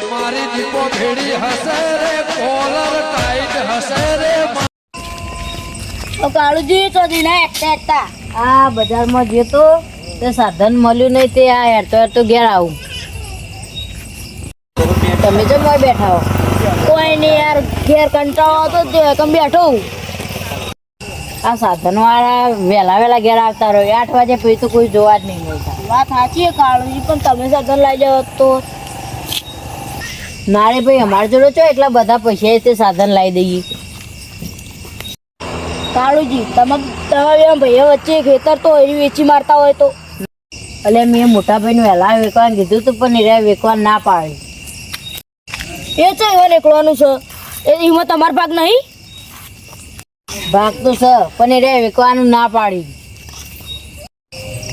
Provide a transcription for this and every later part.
મારી દીપો ભેડી હસે રે કોલર ટાઈટ હસે રે તો કાળુજી તો દીના એકતા આ બજારમાં જે તો તે સાધન મળ્યું નહીં તે આ હેરતો ઘેર આવું. તમે તો મોય બેઠા હો કોઈ નહીં યાર ઘેર કંટાળો આવતો જ કમ બેઠો આ સાધન વાળા વહેલા ઘેર આવતા રહ્યો 8 વાગે પછી તો કોઈ જોવા જ નહીં મળતા. વાત સાચી છે કાળુજી પણ તમે સાધન લઈ જાઓ તો નારે ભાઈ અમારા જોડે છો એટલા બધા પૈસા તે સાધન લાવી દઈએ. કાળુજી તમારા ભાઈઓ વચ્ચે ખેતર તો એની વેચી મારતા હોય તો એટલે મેં મોટા ભાઈને વહેલા વેચવાનું કીધું હતું પણ એ વેચવા ના પાડી. એ છે એવા એકવાનું છે એમાં તમારો ભાગ નહીં? ભાગ તો છે પણ એ વેચવાનું ના પાડી.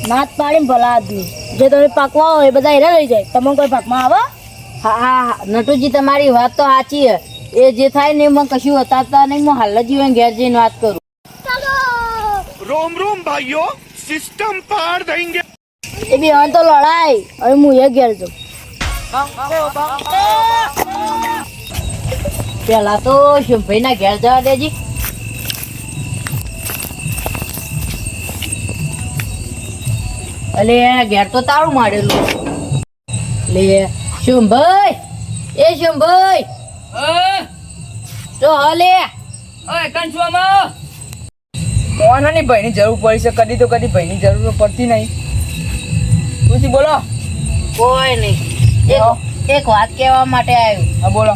ના જ પાડીને ભલા આદમી જે તમે પાકવા હોય એ બધા એરા લઈ જાય તમે કોઈ પાકમાં આવો. હા નટુજી તમારી વાત તો સાચી છે એ જે થાય ને એમાં કશું બતાવતા નહીં હું હાલ જ ઘેર જઈને વાત કરું. रोम रोम भाइयों सिस्टम पार देंगे એ બી હવે તો લડાઈ હવે હું એ ઘેર છું. પેલા તો શંભાઈ ના ઘેર જવા દેજી. અલે ઘેર તો તાળું મારેલું. લે શંભાઈ એ શંભાઈ તો હલે ઓય કંચવામાં મોહનની ભાઈની જરૂર પડી છે કદી તો કદી ભાઈની જરૂર પડતી નહીં. પૂછી બોલો. કોઈ નહીં એક વાત કહેવા માટે આવ્યું. હા બોલો.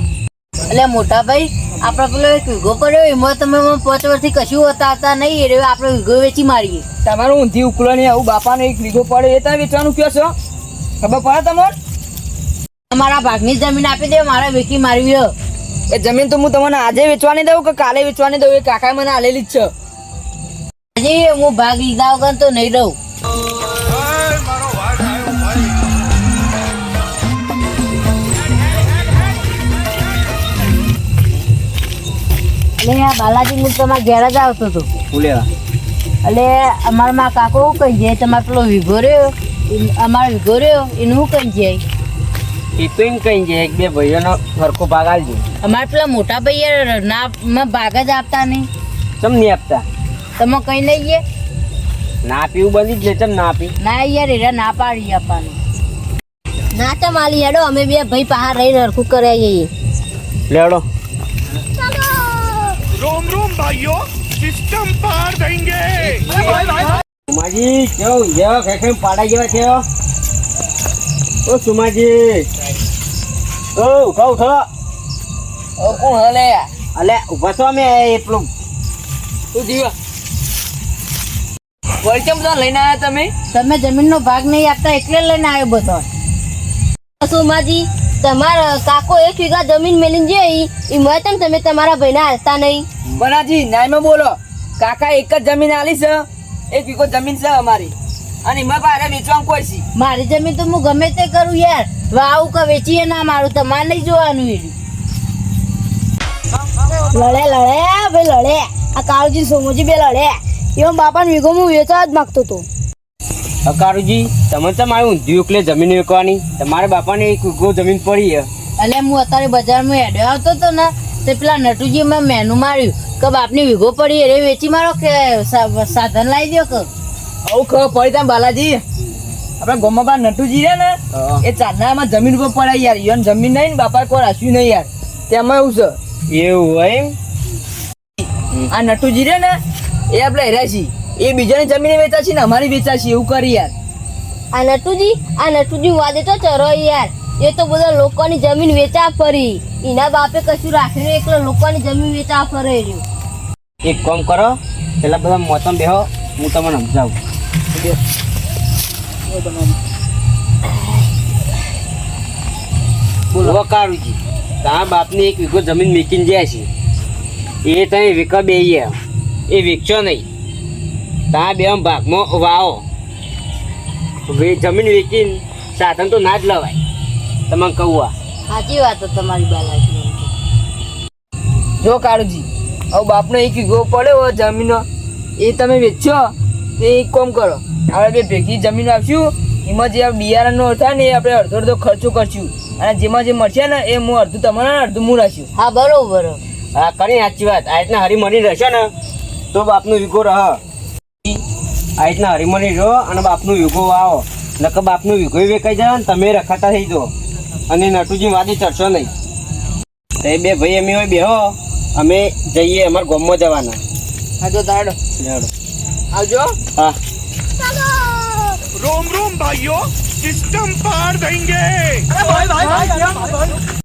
એટલે મોટા ભાઈ આપણે પેલો એક વીઘો પડ્યો એમાં તમે 5 વર્ષથી કશું બતાવતા નહીં એ આપણે વીઘો વેચી મારીએ. તમારું ઊંધી ઉકલો નહીં આવું બાપાને એક વીઘો પડે એ તમે વેચવાનું કયો છો ખબર પડે તમને? તમારા ભાગની જમીન આપી દે મારે વેચી મારવી હે. એ જમીન તો હું તમને આજે વેચવાની દઉં કે કાલે વેચવાની દઉં એ કાકાએ મને આલેલી જ છે. આજે હું ભાગ લીધા વગર તો નહીં રહું. એટલે બાલાજી હું તમારા ઘેર જ આવતો હતો. એટલે અમારા માં કાકો શું કહી જાય તમારે પેલો વીઘો રહ્યો અમારો વીઘો રહ્યો એનું શું કહી જાય? એ તો એમ કઈ છે એક બે ભાઈઓનો સરખો ભાગ આલજો. અમારે પેલા મોટા ભાઈ ના ભાગ જ આપતા નહીં. ચમ નહીં આપતા? તમે કઈ નહીં ગયે ના પીવું બની જ ચમ ના પી? ના યાર એરા ના પાડી આપવાનું. ના તો માલી હેડો અમે બે ભાઈ પહાડ રહીને હરખું કરાવીએ. લેડો. रोम रोम भाइयों सिस्टम पार देंगे સુમાજી કેવું જેવા ખેખે પાડા જેવા છે ઓ સુમાજી ઓ ઉઠો ઉઠો. ઓ કોણ હલે અલે ઉભા છો અમે એટલું તું જીવા વળચમ બધા લઈને આવ્યા તમે? તમે જમીનનો ભાગ નહીં આપતા એટલે લઈને આવ્યો બધો. સોમાજી તમારા કાકો 1 વીઘા જમીન મેલીને જઈ એમાં તમે તમારા ભાઈને હાલતા નહીં. બનાજી નાઈમાં બોલો. કાકા એક જ જમીન આલી છે 1 વીઘો જમીન છે અમારી અને એમાં પારે વેચવાનું કોઈ છે. મારી જમીન તો હું ગમે તે કરું યાર વાવું કે વેચીએ ના મારું તમારે નહીં જોવાનું. લડે ભાઈ લડે આ કાળુજી સોમોજી બે લડે એમાં બાપાને વીઘો હું વેચવા જ માગતો હતો. અકારુજી તમે તો મારી ઊંધી ઉકલે જમીન વેચવાની તમારા બાપાને એક વીઘો જમીન પડી છે. એટલે હું અત્યારે બજારમાં હેડ્યો આવતો હતો ને તે પેલા નટુજી મેં મેનુ માર્યું કે બાપની વીઘો પડી એ વેચી મારો કે સાધન લાવી દો કે. આવું ખબર પડી તમે બાલાજી આપણે ગોમાબા નટુજી છે ને એ ચાંદનામાં જમીન ઉપર પડ્યા યાર ઈવન જમીન નહીં ને બાપા કોઈ રાખ્યું નહીં યાર તેમાં એવું છે. એવું હોય એમ? આ નટુજી રે ને એ આપણે હેર્યા છીએ એ બીજાની જમીન વેચા છે ને અમારી વેચા છે એવું કરી યાર. આ નટુજી વાદે તો ચરો યાર એ તો બધા લોકોની જમીન વેચા ફરી એના બાપે કશું રાખીને એકલો લોકોની જમીન વેચા ફરે રહ્યો. એક કામ કરો પેલા બધા મોતમ બેહો હું તમને સમજાવું. બોલો કારુજી તારા બાપને 1 વીઘો જમીન મેકીને જાય છે એ તમે વીઘા બે એ વેચો નહીં તારા બે ભાગમાં વાવો જમીન વેચીને સાધન તો ના જ લવાય તમને કહું. સાચી વાત તમારી બાલાજી. જો કાળુજી હવે બાપનો 1 વીઘો પડ્યો જમીન એ તમે વેચો તો એક કામ કરો આપણે બે ભેગી જમીન આપશું એમાં જે બિયારણનો થાય ને એ આપણે અડધો અડધો ખર્ચો કરશું અને જેમાં જે મળશે ને એ હું અડધું તમારે ને અડધું હું રાખ્યું. હા બરોબર. હા કરી સાચી વાત. આ રીતના હરીમળી રહેશે ને તો બાપનું વીઘો રહ. આ રીતના હરીમળી રહો અને બાપનું વીઘો વાવો. નકર બાપનું વીઘો વેકાઈ જાય ને તમે રખાતા થઈ જાઓ અને નટુજી વાદી ચડશો નહીં. તો એ બે ભાઈ અમે હોય બેહો, અમે જઈએ અમારા ગામમાં જવાના. હા જો તાડો લેવડો. આવજો. હા रोम रोम भाइयों सिस्टम पार देंगे